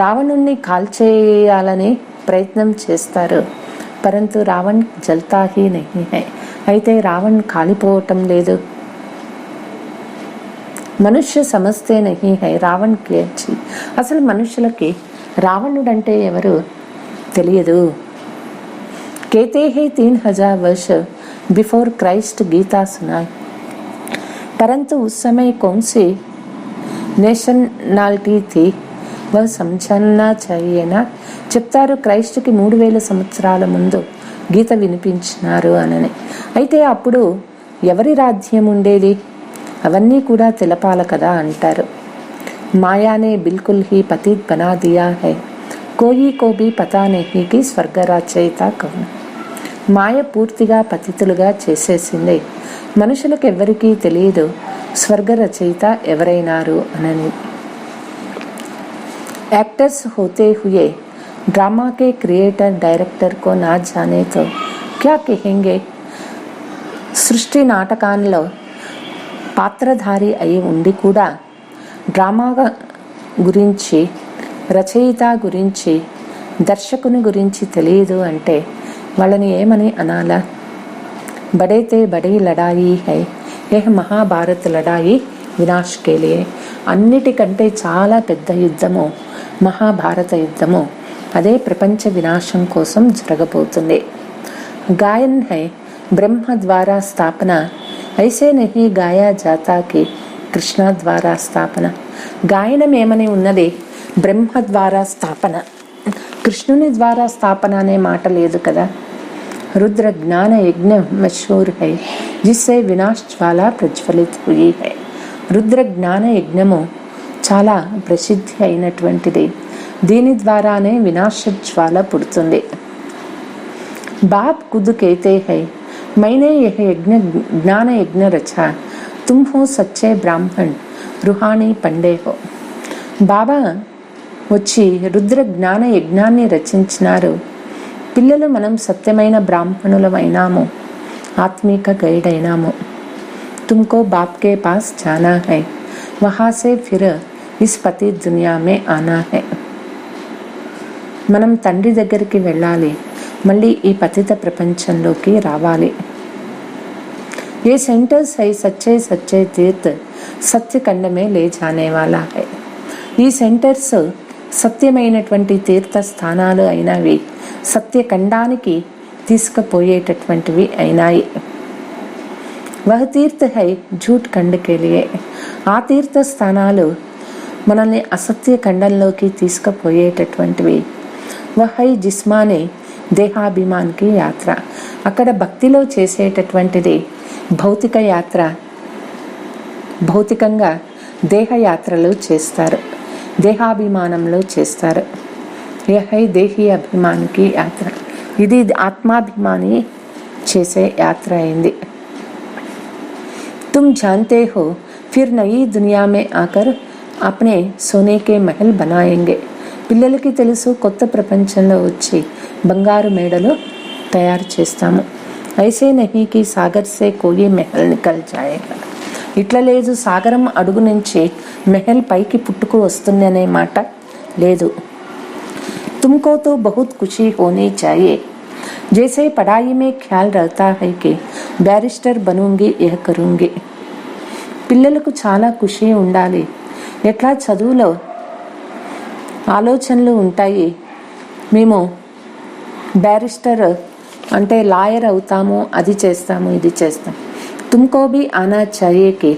రావణుణ్ణి కాల్చేయాలని ప్రయత్నం చేస్తారు. పరంతు రావణ్ జల్తా హీ నహీ హై. అయితే రావణ్ కాలిపోవటం లేదు. మనుష్య సమస్తే నహీ హై రావణ్ కేచి. అసలు మనుషులకి రావణుడంటే ఎవరు తెలియదు. कहते हैं 3000 वर्ष बिफोर क्राइस्ट गीता सुनाई, परंतु उस समय कौन सी నేషనాలిటీ थी वह समझना चाहिए ना. చెప్తారు క్రైస్ట్కి 3000 సంవత్సరాల ముందు గీత వినిపించినారు అని. అయితే అప్పుడు ఎవరి రాజ్యం ఉండేది అవన్నీ కూడా తెలపాల కదా అంటారు. మాయానే బిల్కుల్ హీ పతిత్ బనా దియా హై, కోయి కో భీ పతా నహీ కి స్వర్గ రచయిత కౌన్. మాయ పూర్తిగా పతితులుగా చేసేసింది. మనుషులకు ఎవరికీ తెలియదు స్వర్గ రచయిత ఎవరైనారు అని. యాక్టర్స్ హోతే హుయే డ్రామా కే క్రియేటర్ డైరెక్టర్ కో నా జానే తో క్యా కహెంగే. సృష్టి నాటకాల్లో పాత్రధారి అయి ఉండి కూడా డ్రామా గురించి, రచయిత గురించి, దర్శకుని గురించి తెలియదు అంటే వాళ్ళని ఏమని అనాలా. బడేతే బడే లడాయి హై, యహ్ మహాభారత్ లడాయి వినాష్ కే లియే. అన్నిటికంటే చాలా పెద్ద యుద్ధము మహాభారత యుద్ధము. అదే ప్రపంచ వినాశం కోసం జరగబోతుంది. గాయన్ హై బ్రహ్మ ద్వారా స్థాపన, ఐసే నహీ గాయా జాతా కి కృష్ణ ద్వారా స్థాపన. గాయనం ఏమని ఉన్నది బ్రహ్మ ద్వారా స్థాపన, కృష్ణుని ద్వారా స్థాపన అనే మాట లేదు కదా. रुद्र ज्ञान यज्ञ मशहूर है जिससे विनाश ज्वाला प्रज्वलित हुई है. రుద్ర జ్ఞాన యజ్ఞము చాలా ప్రసిద్ధి అయినటువంటిది. దీని ద్వారానే వినాశ జ్వాల పుడుతుంది. బాప్ खुद कहते हैं मैंने यह यज्ञ ज्ञान यज्ञ रचा, तुम हो सच्चे ब्राह्मण रूहानी पंडे हो. బాబా వచ్చి రుద్ర జ్ఞాన యజ్ఞాన్ని రచించినారు. పిల్లలు మనం సత్యమైన బ్రాహ్మణులమైనాము, ఆత్మిక గైడ్ అయినాము. तुमको बाप के पास जाना है, वहाँ से फिर इस पति दुनिया में आना है. మనం తండ్రి దగ్గరికి వెళ్ళాలి, మళ్ళీ ఈ పతిత ప్రపంచంలోకి రావాలి. ये सेंटर्स है सच्चे सच्चे तीर्थ సత్యఖండ మే లే జానే వాలా హై. ఈ సెంటర్స్ సత్యమైనటువంటి తీర్థ స్థానాలు అయినవి, సత్యఖండానికి తీసుకుపోయేటటువంటివి అయినాయి. వహ తీర్థ హై झूठ ఖండ్ కే లియే. ఆ తీర్థ స్థానాలు మనల్ని అసత్య ఖండంలోకి తీసుకుపోయేటటువంటివి. వహ హై జిస్మానే దేహాభిమాన్కి యాత్ర. అక్కడ భక్తిలో చేసేటటువంటిది భౌతిక యాత్ర. భౌతికంగా దేహయాత్రలు చేస్తారు, దేహాభిమానంలో చేస్తారు. యహై దేహీ అభిమానికి యాత్ర. ఇది ఆత్మాభిమాని చేసే యాత్ర అయింది. तुम जानते हो फिर नई दुनिया में आकर अपने सोने के महल बनाएंगे. పిల్లలకి తెలుసు కొత్త ప్రపంచంలో వచ్చి బంగారు మేడలు తయారు చేస్తాము. ఐసే నహీ కి సాగర్ సే కోయి మెహల్ నికల్ జాయేగా. ఇట్లా లేదు సాగరం అడుగు నుంచి మెహల్ పైకి పుట్టుకు వస్తుంది అనే మాట లేదు. तुमको तो बहुत खुशी होनी चाहिए, जैसे पढ़ाई में ख्याल रहता है कि बैरिस्टर बनूंगी यह करूंगी. పిల్లలకు చాలా ఖుషి ఉండాలి. ఎట్లా చదువులో ఆలోచనలు ఉంటాయి, మేము బ్యారిస్టర్ అంటే లాయర్ అవుతాము, అది చేస్తాము, ఇది చేస్తాం. तुमको भी आना चाहिए कि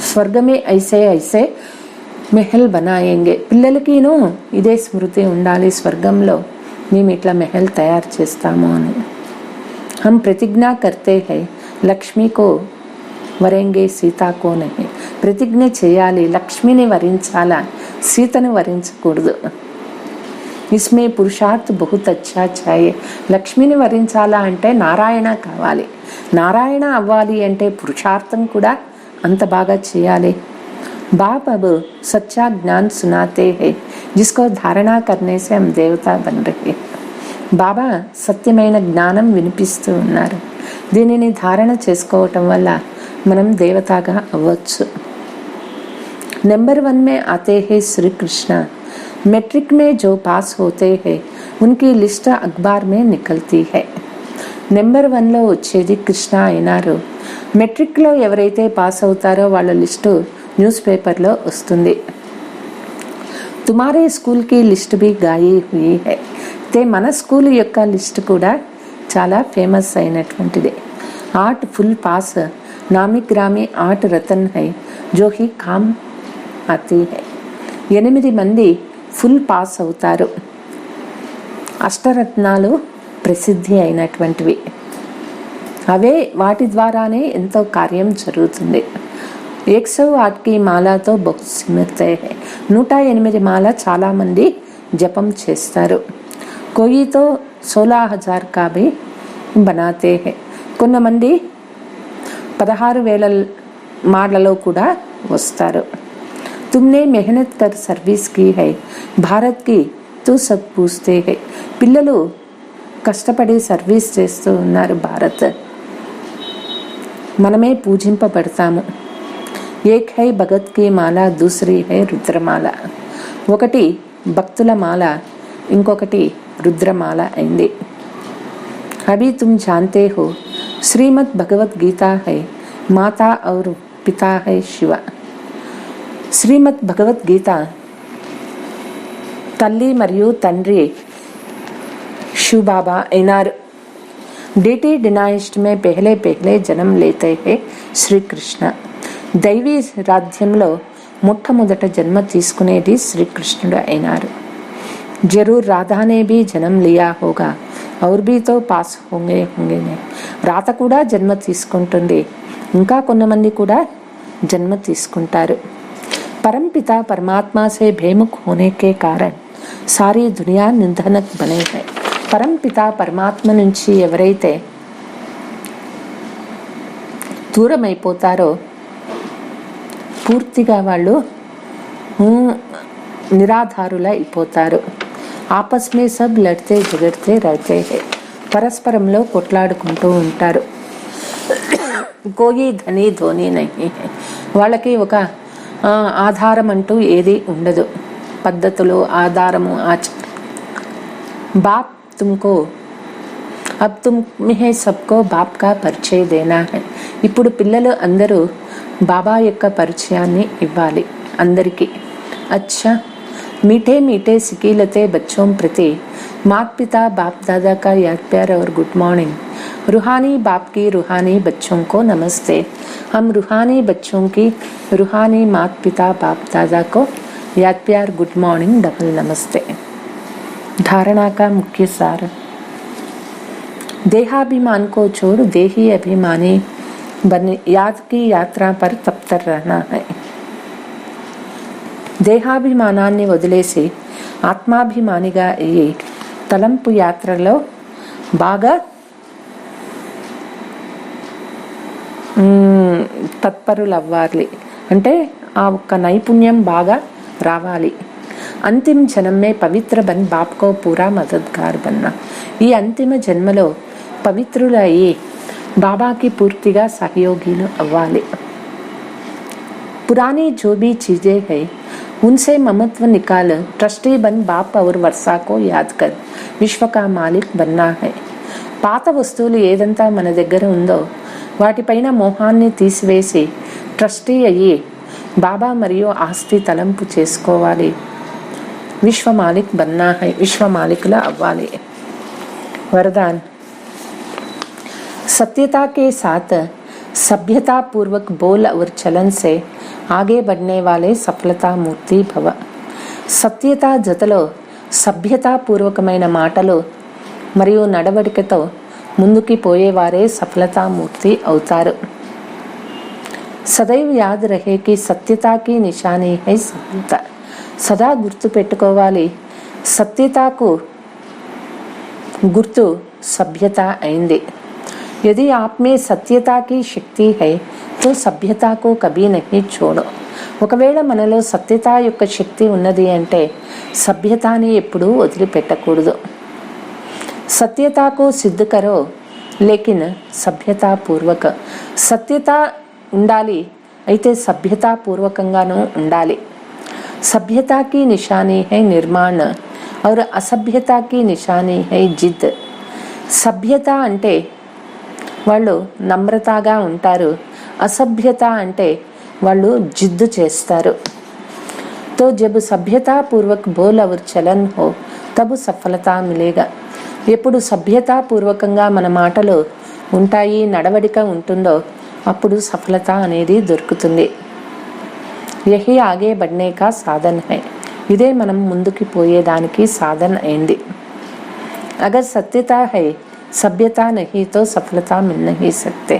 స్వర్గ में ऐसे ऐसे మెహల్ బనాయేంగే. పిల్లలకిను ఇదే స్మృతి ఉండాలి, స్వర్గంలో మేము ఇట్లా మెహల్ తయారు చేస్తాము అని. हम प्रतिज्ञा करते हैं లక్ష్మీ కో వరేంగే సీతాకో నహి. ప్రతిజ్ఞ చేయాలి, లక్ష్మిని వరించాలా, సీతను వరించకూడదు. ఇస్మే పురుషార్థ్ బహుత్ అచ్చా చాయే. లక్ష్మిని వరించాలా అంటే నారాయణ కావాలి, నారాయణ అవ్వాలి అంటే పురుషార్థం కూడా అంత బాగా చేయాలి. बाप अब सच्चा ज्ञान सुनाते हैं जिसको धारणा करने से हम देवता बन रहे हैं. బాబా సత్యమైన జ్ఞానం వినిపిస్తూ ఉన్నారు. దీనిని ధారణ చేసుకోవటం వల్ల మనం దేవతగా అవ్వచ్చు. नंबर 1 में आते हैं श्री कृष्ण. मैट्रिक में जो पास होते हैं उनकी लिस्ट अखबार में निकलती है. నెంబర్ 1లో వచ్చేది కృష్ణ అయినారు. మెట్రిక్లో ఎవరైతే పాస్ అవుతారో వాళ్ళ లిస్టు న్యూస్ పేపర్లో వస్తుంది. తుమారే స్కూల్కి లిస్ట్ బి గాయి హుయి హై. అయితే మన స్కూల్ యొక్క లిస్ట్ కూడా చాలా ఫేమస్ అయినటువంటిది. 8 ఫుల్ పాస్ నామి గ్రామి 8 రతన్ హై జో హీ కామ్ ఆతీ హై. 8 మంది ఫుల్ పాస్ అవుతారు. అష్టరత్నాలు ప్రసిద్ధి అయినటువంటివి. అవే వాటి ద్వారానే ఎంతో కార్యం జరుగుతుంది. 108కి మాలతో బహుత్ సిమర్తే హై. 108 మాల చాలామంది జపం చేస్తారు. కోయితో 16,000 కా భీ బనాతే హై. కొంతమంది 16,000 మాలలో కూడా వస్తారు. तुमने मेहनत कर सर्विस की है भारत की तो सब पूछते हैं. పిల్లలు కష్టపడి సర్వీస్ చేస్తూ ఉన్నారు. భారత్ మనమే పూజింపబడతాము. ఏక్ హై భగత్ కి మాల దూసరి హై రుద్రమాల. ఒకటి భక్తుల మాల, ఇంకొకటి రుద్రమాల అయింది. అభి తుమ్ జాన్తే హో శ్రీమద్ భగవద్ గీత హై మాతా ఔర్ పితా హై శివ. శ్రీమద్ భగవద్గీత తల్లి మరియు తండ్రి शिव बाबा అయినారు. డీటీ డినాయిస్ట్ మే పెహ్లే జన్మ లేతే హే శ్రీకృష్ణ. దైవీ రాజ్యంలో మొట్టమొదట జన్మ తీసుకునేది శ్రీకృష్ణుడు అయినారు. జరూర్ రాధానే భీ జన్మ లియా హోగా ఔర్ భీ తో పాస్ హోంగే. రాత కూడా జన్మ తీసుకుంటుంది, ఇంకా కొంతమంది కూడా జన్మ తీసుకుంటారు. परमपिता परमात्मा से बेमुख होने के कारण सारी दुनिया निंदनक बने हैं. పరంపిత పరమాత్మ నుంచి ఎవరైతే దూరం అయిపోతారో పూర్తిగా వాళ్ళు నిరాధారుల అయిపోతారు. ఆపస్ మే సబ్ లడ్తే జగడ్తే రహతే హై. పరస్పరంలో కొట్లాడుకుంటూ ఉంటారు. కోయి ధని ధోని నహీ హై. వాళ్ళకి ఒక ఆధారం అంటూ ఏది ఉండదు. పద్ధతులు, ఆధారము, ఆచారం. బాప్ తుమ్కో అబ్ తుమ్హే సబ్కో బాప్ కా పరిచయ దేనా హై. ఇప్పుడు పిల్లలు అందరూ బాబా యొక్క పరిచయాన్ని ఇవ్వాలి అందరికీ. అచ్చా मीठे मीठे सिकीलते बच्चों प्रति माता पिता बाप दादा का याद प्यार और गुड मॉर्निंग. रूहानी बाप की रूहानी बच्चों को नमस्ते. हम रूहानी बच्चों की रूहानी माता पिता बाप दादा को याद प्यार गुड मॉर्निंग डबल नमस्ते. धारणा का मुख्य सार. देहाभिमान को छोड़ देही अभिमानी बन याद की यात्रा पर तप्तर रहना है. దేహాభిమానాన్ని వదిలేసి ఆత్మాభిమానిగా అయ్యి తలంపు యాత్రలో బాగా తత్పరులవ్వాలి. అంటే ఆ ఒక్క నైపుణ్యం బాగా రావాలి. అంతిమ జన్మే పవిత్ర బన్ బాప్కో పూరా మదద్గార్ బన్నా. ఈ అంతిమ జన్మలో పవిత్రులు అయ్యి బాబాకి పూర్తిగా సహయోగిలు అవ్వాలి. पुरानी जो भी चीजें है उनसे ममत्व निकाल ट्रस्टी बन बाप और वर्षा को याद कर विश्व का मालिक बनना है. పాత వస్తువులు ఏదంతా మన దగ్గర ఉందో వాటిపైన మోహాన్ని తీసివేసి ట్రస్టీ అయ్యి బాబా మరియు ఆస్తి తలంపు చేసుకోవాలి. విశ్వ మాలిక్ బన్నా హై. విశ్వ మాలికుల అవ్వాలి. వరదాన్. सत्यता के साथ सभ्यता पूर्वक बोल और चलन से आगे बढ़ने वाले सफलता मूर्ति भव. సత్యత జతలో సభ్యతాపూర్వకమైన మాటలు మరియు నడవడికతో ముందుకి పోయేవారే సఫలతామూర్తి అవుతారు. సదైవ్ యాద్ రహే కి సత్యతాకి నిశానీ హై సఫలత. సదా గుర్తు పెట్టుకోవాలి, సత్యతకు గుర్తు సభ్యత అయింది. यदि आप में सत्यता की शक्ति है तो सभ्यता को कभी नहीं छोड़ो. ఒకవేళ మనలో సత్యత యొక్క శక్తి ఉన్నది అంటే సభ్యతని ఎప్పుడూ వదిలిపెట్టకూడదు. సత్యతకు సిద్ధ కరో లేకిన్ సభ్యతాపూర్వక సత్యత ఉండాలి, అయితే సభ్యతాపూర్వకంగానూ ఉండాలి. सभ्यता की निशानी है निर्माण और असभ्यता की निशानी है जिद. సభ్యత అంటే వాళ్ళు నమ్రతగా ఉంటారు, అసభ్యత అంటే వాళ్ళు జిద్దు చేస్తారు. तो जब सभ्यता पूर्वक बोल और चलन हो तब सफलता मिलेगा. ఎప్పుడు సభ్యతాపూర్వకంగా మన మాటలు ఉంటాయి, నడవడిక ఉంటుందో అప్పుడు సఫలత అనేది దొరుకుతుంది. यही आगे बढ़ने का साधन है. ఇదే మనం ముందుకి పోయేదానికి సాధన అయింది. अगर सत्यता है सभ्यता नहीं तो सफलता मिल नहीं सकते.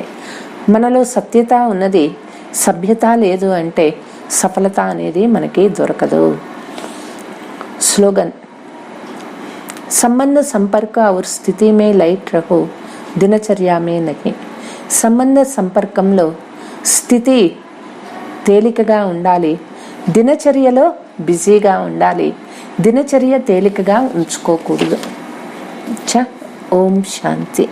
మనలో సత్యత ఉన్నది, సభ్యత లేదు అంటే సఫలత అనేది మనకి దొరకదు. స్లోగన్ संबंध संपर्क और स्थिति में लाइट रहो, दिनचर्या में नहीं. సంబంధ సంపర్కంలో స్థితి తేలికగా ఉండాలి, దినచర్యలో బిజీగా ఉండాలి. దినచర్య తేలికగా ఉంచుకోకూడదు. ఓం శాంతి.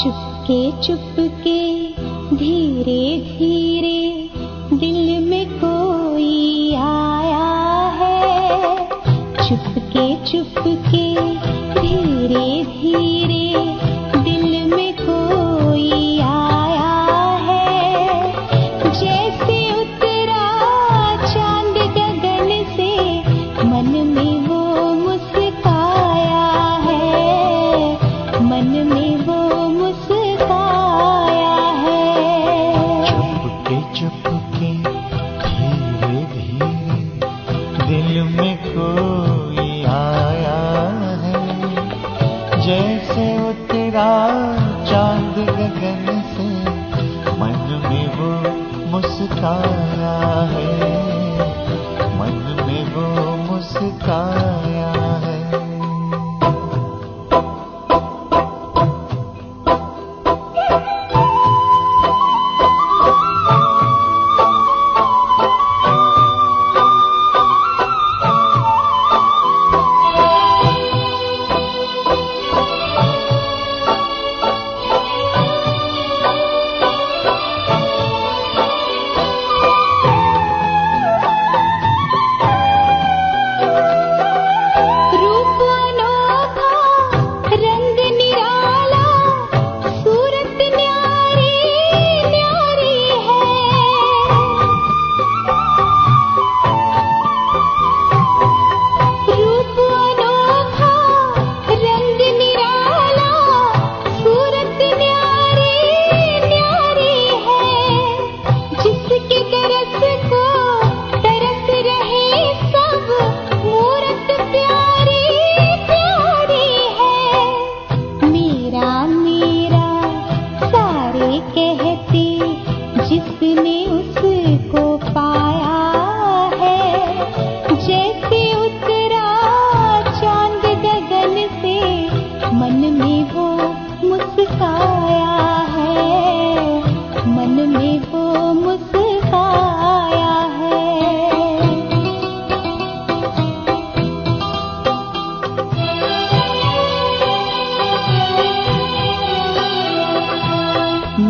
चुपके चुपके धीरे धीरे दिल में कोई आया है. चुपके चुपके धीरे धीरे दिल में कोई आया है. जैसे उतरा चांद गगन से मन में वो मुस्काया है. मन में वो मुस्काया है. चुपके चुपके धीरे धीरे दिल में कोई आया है. जैसे उतरा चांद गगन से मन में वो मुस्काया है. मन में वो मुस्काया है.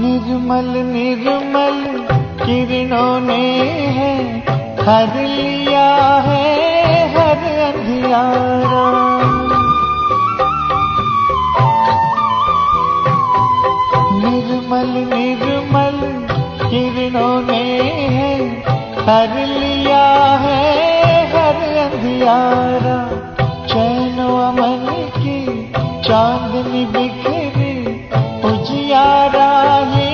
निर्मल निर्मल किरणों ने है हर लिया है हर अंधियारा. निर्मल निर्मल किरणों ने है हर लिया है हर अंधियारा. चैन अमन की चांदनी बिखरी उजियारा ही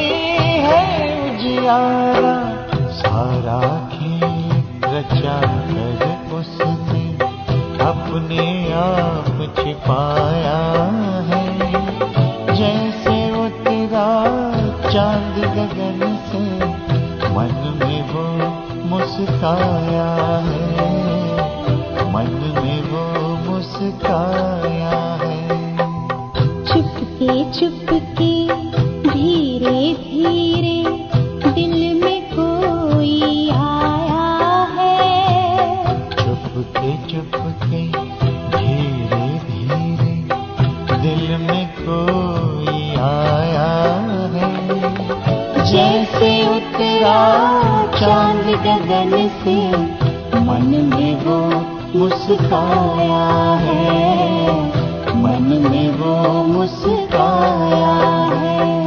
है उजियारा. सारा खेल रचा कर उसने अपने आप छिपाया है। जैसे उतरा चांद गगन से मन में वो मुस्काया है, मन में वो मुस्काया है। चुपके चुपके धीरे धीरे दिल में कोई आया है। चुपके चुपके धीरे धीरे दिल में कोई आया है। जैसे उतरा चांद गगन से मन में वो मुस्काया है, मन में वो मुस्काया है।